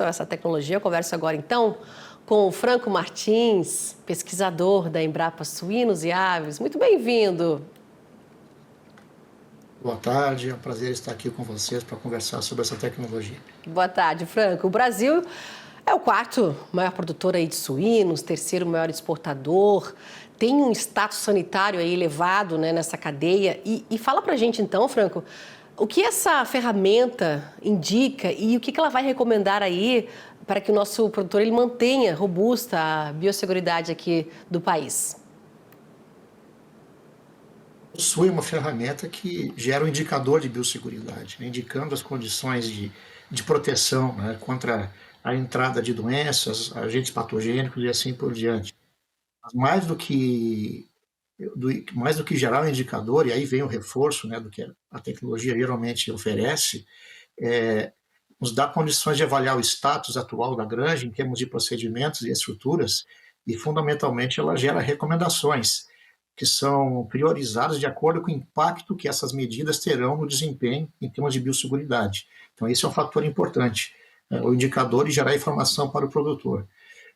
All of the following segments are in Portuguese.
acesso a essa tecnologia. Eu converso agora, então, com o Franco Martins, pesquisador da Embrapa Suínos e Aves. Muito bem-vindo. Boa tarde, é um prazer estar aqui com vocês para conversar sobre essa tecnologia. Boa tarde, Franco. O Brasil é o quarto maior produtor aí de suínos, terceiro maior exportador, tem um status sanitário aí elevado, né, nessa cadeia. E fala pra gente então, Franco, o que essa ferramenta indica e o que ela vai recomendar aí para que o nosso produtor ele mantenha robusta a biosseguridade aqui do país? Possui uma ferramenta que gera um indicador de biosseguridade, né, indicando as condições de proteção, né, contra a entrada de doenças, agentes patogênicos e assim por diante. Mas mais do que gerar um indicador, e aí vem o reforço, né, do que a tecnologia geralmente oferece, nos dá condições de avaliar o status atual da granja em termos de procedimentos e estruturas, e fundamentalmente ela gera recomendações que são priorizadas de acordo com o impacto que essas medidas terão no desempenho em termos de biosseguridade. Então esse é um fator importante, o indicador e gerar informação para o produtor.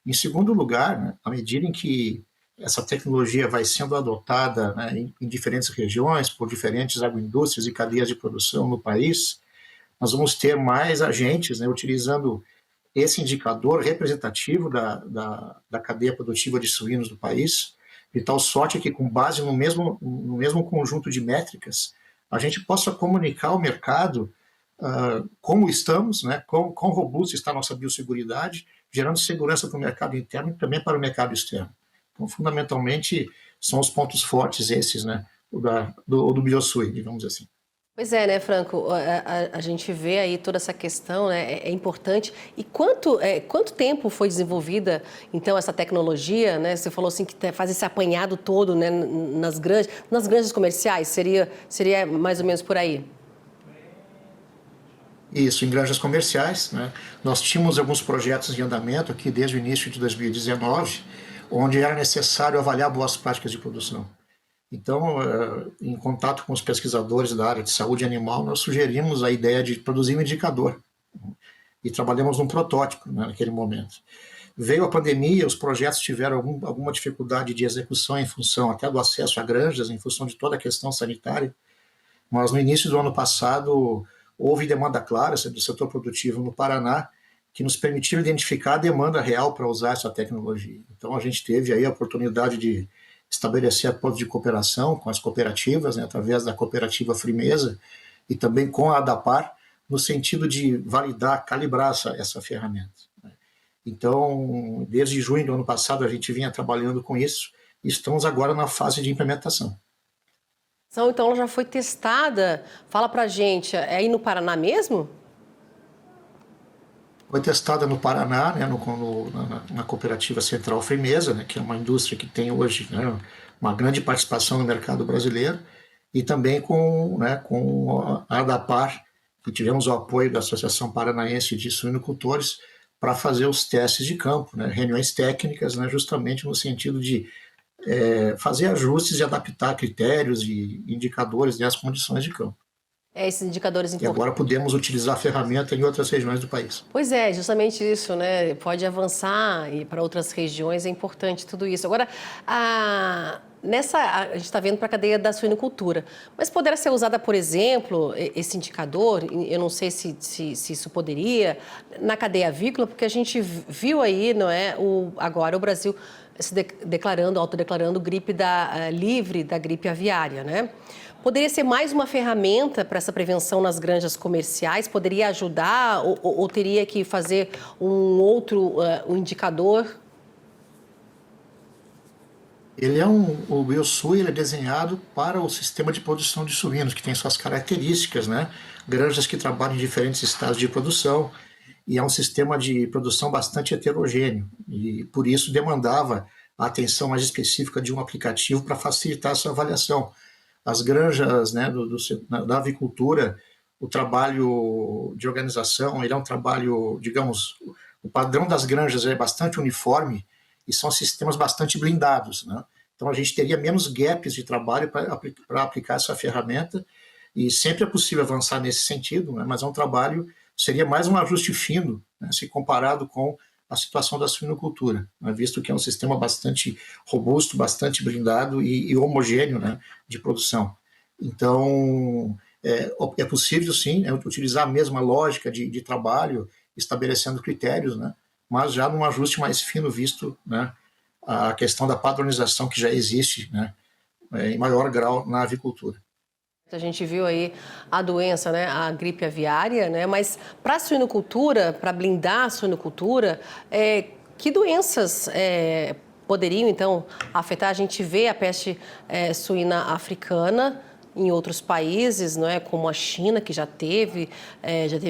Em segundo lugar, né, à medida em que essa tecnologia vai sendo adotada, né, em diferentes regiões, por diferentes agroindústrias e cadeias de produção no país, nós vamos ter mais agentes, né, utilizando esse indicador representativo da cadeia produtiva de suínos do país, de tal sorte que, com base no mesmo conjunto de métricas, a gente possa comunicar ao mercado como estamos, né, quão robusta está a nossa biosseguridade, gerando segurança para o mercado interno e também para o mercado externo. Então, fundamentalmente, são os pontos fortes esses, né, do BioSui, digamos assim. Pois é, né, Franco? A gente vê aí toda essa questão, né? É importante. E quanto tempo foi desenvolvida, então, essa tecnologia, né? Você falou assim que faz esse apanhado todo, né, nas granjas comerciais, seria mais ou menos por aí? Isso, em granjas comerciais, né? Nós tínhamos alguns projetos em andamento aqui desde o início de 2019, onde era necessário avaliar boas práticas de produção. Então, em contato com os pesquisadores da área de saúde animal, nós sugerimos a ideia de produzir um indicador e trabalhamos num protótipo, né, naquele momento. Veio a pandemia, os projetos tiveram alguma dificuldade de execução em função até do acesso a granjas, em função de toda a questão sanitária, mas no início do ano passado houve demanda clara do setor produtivo no Paraná, que nos permitiu identificar a demanda real para usar essa tecnologia. Então a gente teve aí a oportunidade de estabelecer acordos de cooperação com as cooperativas, né, através da cooperativa Frimeza e também com a ADAPAR, no sentido de validar, calibrar essa ferramenta. Então, desde junho do ano passado, a gente vinha trabalhando com isso e estamos agora na fase de implementação. Então, ela já foi testada. Fala pra gente, é aí no Paraná mesmo? Foi testada no Paraná, né, na cooperativa Central Frimeza, né, que é uma indústria que tem hoje, né, uma grande participação no mercado brasileiro, e também com a ADAPAR, que tivemos o apoio da Associação Paranaense de Suinocultores para fazer os testes de campo, né, reuniões técnicas, né, justamente no sentido de fazer ajustes e adaptar critérios e indicadores, né, às condições de campo. Esses indicadores E agora importantes. podemos utilizar a ferramenta em outras regiões do país. Pois é, justamente isso, né? Pode avançar e para outras regiões é importante tudo isso. Agora, a gente está vendo para a cadeia da suinocultura, mas poderá ser usada, por exemplo, esse indicador, eu não sei se isso poderia, na cadeia avícola, porque a gente viu aí, não é, agora o Brasil se autodeclarando livre da gripe aviária, né? Poderia ser mais uma ferramenta para essa prevenção nas granjas comerciais? Poderia ajudar ou teria que fazer um outro um indicador? O BioSui ele é desenhado para o sistema de produção de suínos, que tem suas características, né? Granjas que trabalham em diferentes estados de produção, e é um sistema de produção bastante heterogêneo, e por isso demandava a atenção mais específica de um aplicativo para facilitar essa avaliação. As granjas, né, da avicultura, o trabalho de organização, ele é um trabalho, digamos, o padrão das granjas é bastante uniforme e são sistemas bastante blindados, né? Então a gente teria menos gaps de trabalho para aplicar essa ferramenta, e sempre é possível avançar nesse sentido, né? Mas é um trabalho seria mais um ajuste fino, né, se comparado com a situação da suinocultura, né, visto que é um sistema bastante robusto, bastante blindado e homogêneo, né, de produção. Então, é possível, sim, utilizar a mesma lógica de trabalho, estabelecendo critérios, né, mas já num ajuste mais fino, visto, né, a questão da padronização que já existe, né, em maior grau na avicultura. A gente viu aí a doença, né, a gripe aviária, né, mas para a suinocultura, para blindar a suinocultura, que doenças poderiam, então, afetar? A gente vê a peste suína africana em outros países, não é, como a China, que já teve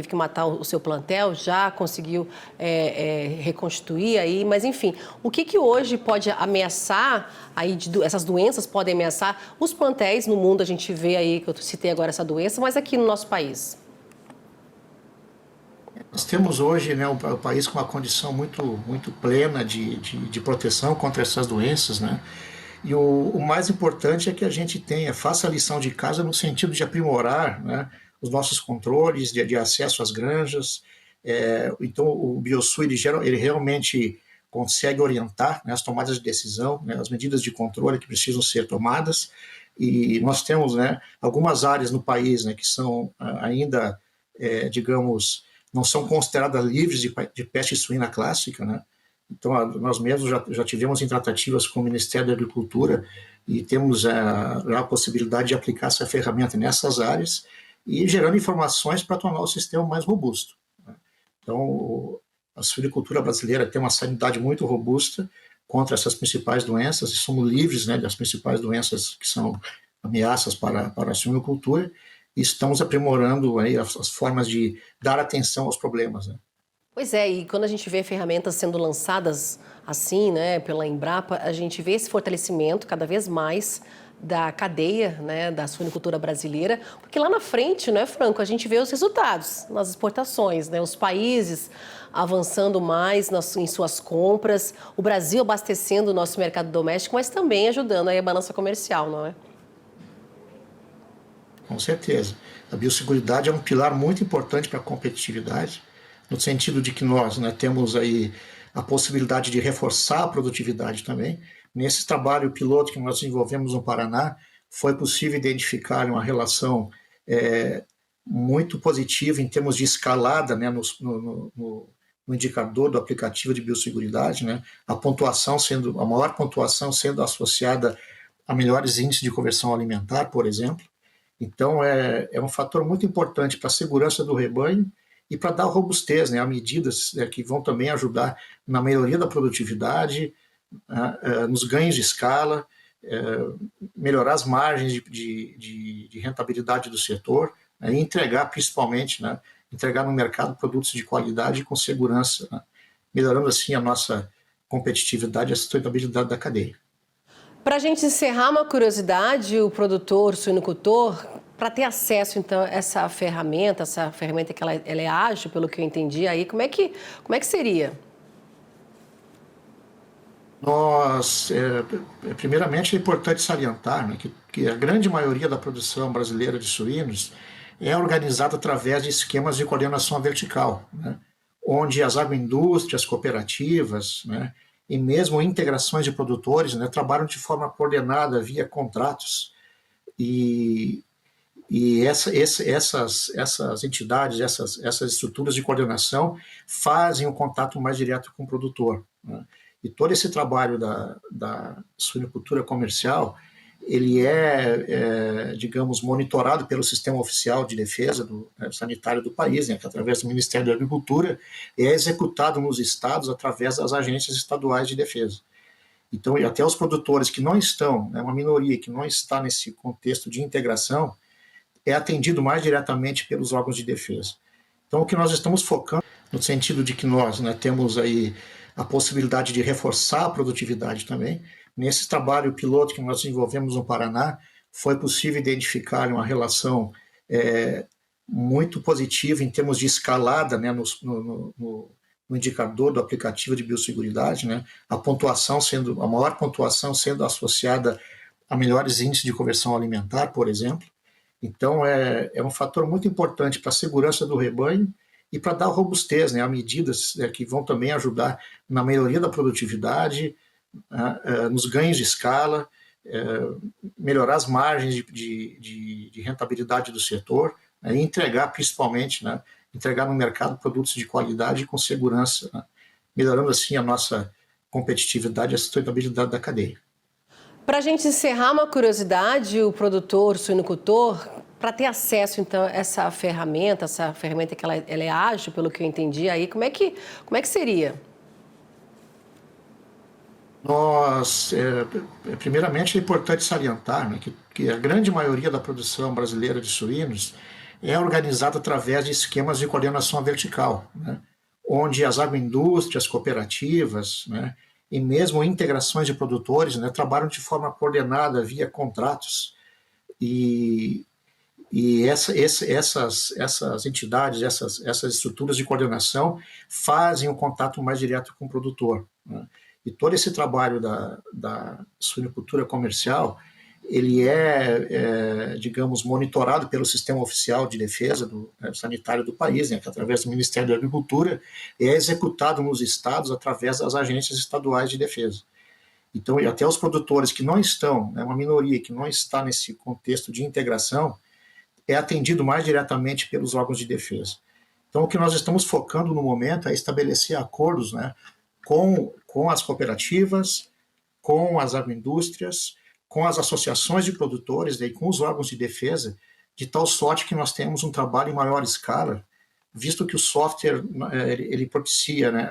que matar o seu plantel, já conseguiu reconstituir aí, mas enfim, o que hoje pode ameaçar, aí essas doenças podem ameaçar os plantéis no mundo? A gente vê aí, que eu citei agora essa doença, mas aqui no nosso país. Nós temos hoje, né, um país com uma condição muito plena de proteção contra essas doenças, né? E o mais importante é que a gente faça a lição de casa no sentido de aprimorar, né, os nossos controles de acesso às granjas. Então, o Biosul ele realmente consegue orientar, né, as tomadas de decisão, né, as medidas de controle que precisam ser tomadas. E nós temos, né, algumas áreas no país, né, que são ainda, digamos, não são consideradas livres de peste suína clássica, né? Então, nós mesmos já tivemos em tratativas com o Ministério da Agricultura e temos já a possibilidade de aplicar essa ferramenta nessas áreas e gerando informações para tornar o sistema mais robusto, né? Então, a suinicultura brasileira tem uma sanidade muito robusta contra essas principais doenças e somos livres, né, das principais doenças que são ameaças para a suinocultura e estamos aprimorando aí as formas de dar atenção aos problemas, né? Pois é, e quando a gente vê ferramentas sendo lançadas assim, né, pela Embrapa, a gente vê esse fortalecimento cada vez mais da cadeia, né, da suinicultura brasileira, porque lá na frente, né, Franco, a gente vê os resultados nas exportações, né, os países avançando mais em suas compras, o Brasil abastecendo o nosso mercado doméstico, mas também ajudando aí a balança comercial, não é? Com certeza. A biosseguridade é um pilar muito importante para a competitividade, no sentido de que nós, né, temos aí a possibilidade de reforçar a produtividade também. Nesse trabalho piloto que nós desenvolvemos no Paraná, foi possível identificar uma relação muito positiva em termos de escalada, né, no indicador do aplicativo de biosseguridade, né, a maior pontuação sendo associada a melhores índices de conversão alimentar, por exemplo. Então, é um fator muito importante para a segurança do rebanho e para dar robustez, né, a medidas que vão também ajudar na melhoria da produtividade, nos ganhos de escala, melhorar as margens de rentabilidade do setor, né, e entregar, principalmente, né, entregar no mercado produtos de qualidade e com segurança, né, melhorando assim a nossa competitividade e a sustentabilidade da cadeia. Para a gente encerrar, uma curiosidade, o produtor, o suinocultor, para ter acesso, então, a essa ferramenta que ela é ágil, pelo que eu entendi aí, como é que seria? Primeiramente, é importante salientar, né, que a grande maioria da produção brasileira de suínos é organizada através de esquemas de coordenação vertical, né, onde as agroindústrias, cooperativas, né, e mesmo integrações de produtores, né, trabalham de forma coordenada via contratos e essas entidades, essas estruturas de coordenação fazem um contato mais direto com o produtor, né? E todo esse trabalho da suinocultura comercial, ele digamos, monitorado pelo Sistema Oficial de Defesa Sanitário do país, né, que através do Ministério da Agricultura é executado nos estados através das agências estaduais de defesa. Então, e até os produtores que não estão, né, uma minoria que não está nesse contexto de integração, é atendido mais diretamente pelos órgãos de defesa. Então, o que nós estamos focando, no sentido de que nós, né, temos aí a possibilidade de reforçar a produtividade também, nesse trabalho piloto que nós desenvolvemos no Paraná, foi possível identificar uma relação muito positiva em termos de escalada, né, no indicador do aplicativo de biosseguridade, né, a maior pontuação sendo associada a melhores índices de conversão alimentar, por exemplo. Então, é um fator muito importante para a segurança do rebanho e para dar robustez, né, a medidas que vão também ajudar na melhoria da produtividade, nos ganhos de escala, melhorar as margens de rentabilidade do setor, e entregar principalmente, né, entregar no mercado produtos de qualidade e com segurança, né, melhorando assim a nossa competitividade e a sustentabilidade da cadeia. Para a gente encerrar, uma curiosidade, o produtor, o suinocultor, para ter acesso, então, a essa ferramenta que ela é ágil, pelo que eu entendi aí, como é que seria? Primeiramente, é importante salientar, né, que a grande maioria da produção brasileira de suínos é organizada através de esquemas de coordenação vertical, né, onde as agroindústrias, cooperativas, né, e mesmo integrações de produtores, né, trabalham de forma coordenada via contratos. E essas entidades, essas estruturas de coordenação fazem um contato mais direto com o produtor, né? E todo esse trabalho da suinocultura comercial, ele digamos, monitorado pelo Sistema Oficial de Defesa Sanitário do país, né, que através do Ministério da Agricultura é executado nos estados através das agências estaduais de defesa. Então, e até os produtores que não estão, né, uma minoria que não está nesse contexto de integração, é atendido mais diretamente pelos órgãos de defesa. Então, o que nós estamos focando no momento é estabelecer acordos, né, com as cooperativas, com as agroindústrias, com as associações de produtores, daí com os órgãos de defesa, de tal sorte que nós temos um trabalho em maior escala, visto que o software ele propicia, né,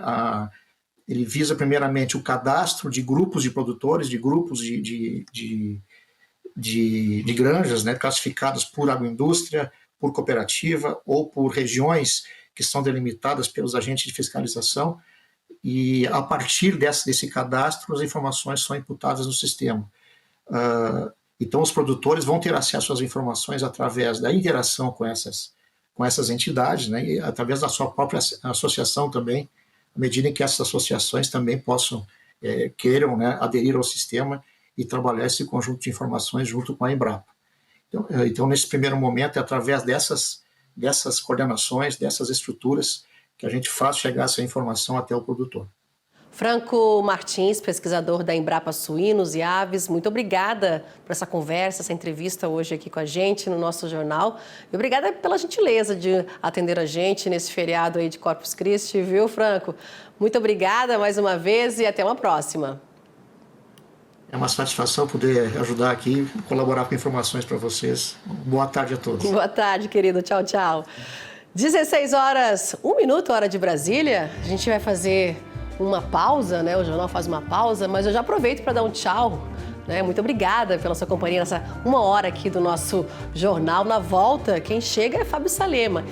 ele visa primeiramente o cadastro de grupos de produtores, de grupos de granjas, né, classificadas por agroindústria, por cooperativa ou por regiões que são delimitadas pelos agentes de fiscalização, e a partir desse cadastro as informações são imputadas no sistema. Então os produtores vão ter acesso às informações através da interação com essas entidades, né, e através da sua própria associação também, à medida em que essas associações também possam, queiram, né, aderir ao sistema e trabalhar esse conjunto de informações junto com a Embrapa. Então, nesse primeiro momento, é através dessas coordenações, dessas estruturas, que a gente faz chegar essa informação até o produtor. Franco Martins, pesquisador da Embrapa Suínos e Aves, muito obrigada por essa conversa, essa entrevista hoje aqui com a gente no nosso jornal. E obrigada pela gentileza de atender a gente nesse feriado aí de Corpus Christi, viu, Franco? Muito obrigada mais uma vez e até uma próxima. É uma satisfação poder ajudar aqui, colaborar com informações para vocês. Boa tarde a todos. Boa tarde, querido. Tchau, tchau. 16 horas, 1 minuto, hora de Brasília. A gente vai fazer uma pausa, né? O jornal faz uma pausa, mas eu já aproveito para dar um tchau, né? Muito obrigada pela sua companhia nessa 1 hora aqui do nosso jornal. Na volta, quem chega é Fábio Salema.